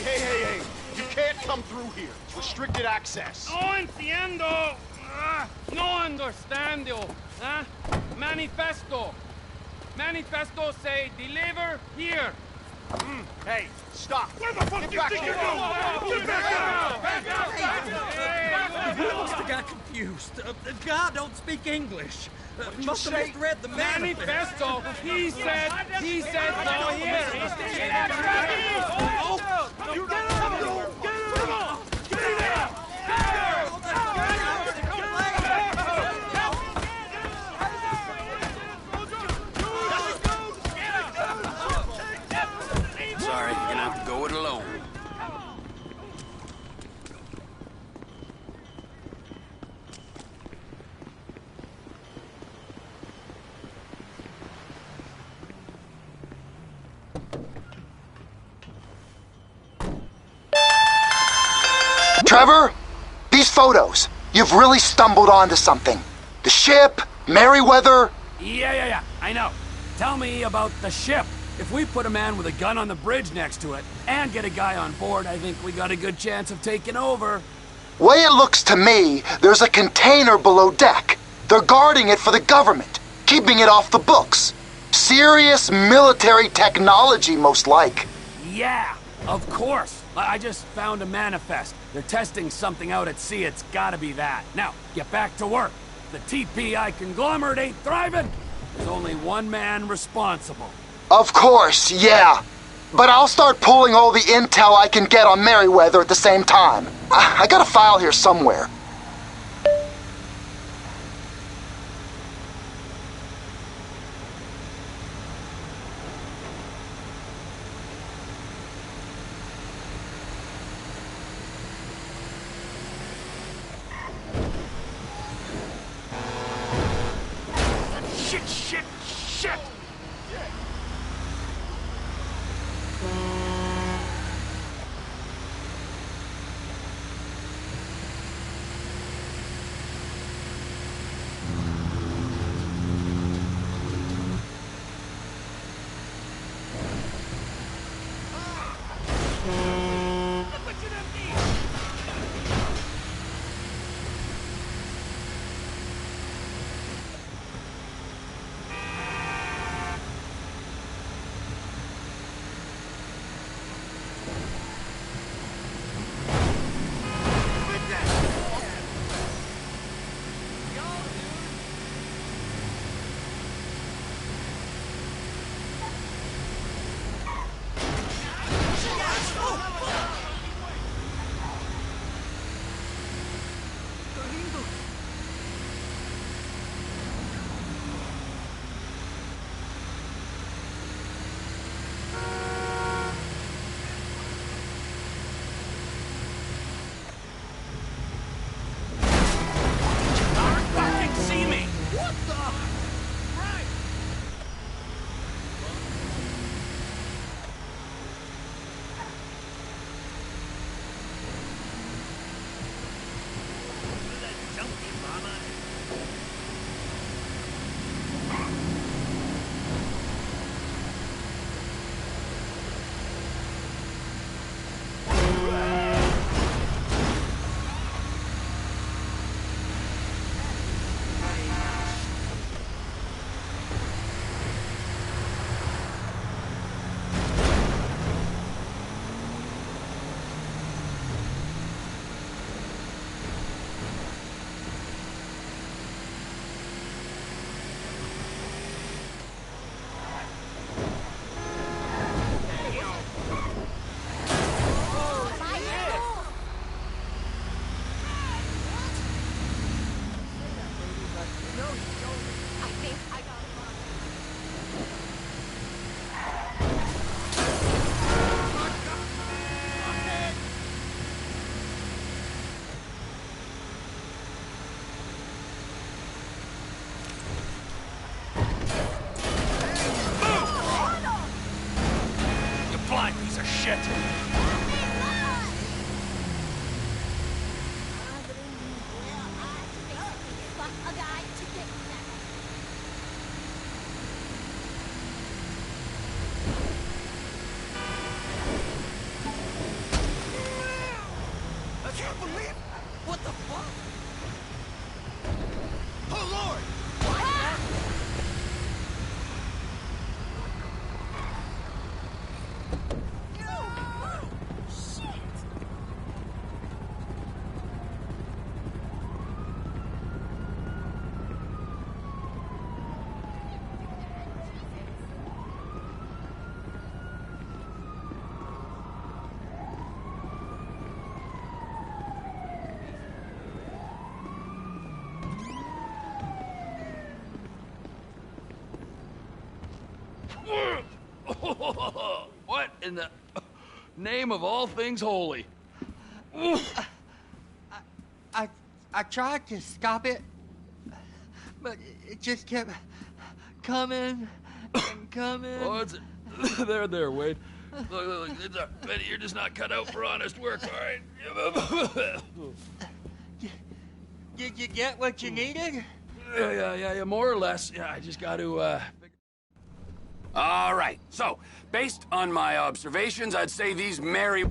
N: Hey! You can't come through here. Restricted access.
Q: No entiendo. No understando. Manifesto. Manifesto say deliver here.
N: Hey, stop.
Q: Where the fuck do you think you're going?
M: You must have got confused. The guy don't speak English. Must have misread the
Q: manifesto. He said go here. You get it out! Get it out! Get it out!
A: Sorry, you're gonna have to go it alone.
R: Trevor, these photos, you've really stumbled onto something. The ship, Merryweather.
A: Yeah, I know. Tell me about the ship. If we put a man with a gun on the bridge next to it and get a guy on board, I think we got a good chance of taking over.
R: Way it looks to me, there's a container below deck. They're guarding it for the government, keeping it off the books. Serious military technology, most like.
A: Yeah, of course. I just found a manifest. They're testing something out at sea. It's gotta be that. Now, get back to work. the TPI conglomerate ain't thriving, there's only one man responsible.
R: Of course, yeah. But I'll start pulling all the intel I can get on Merryweather at the same time. I got a file here somewhere.
B: Shit!
A: What in the name of all things holy?
L: I tried to stop it, but it just kept coming and coming.
A: Oh, it's there, Wade. Look, it's Benny, you're just not cut out for honest work, all right?
L: Did you get what you needed?
A: Yeah, more or less. Yeah, I just got to, All right, so, based on my observations, I'd say these merry...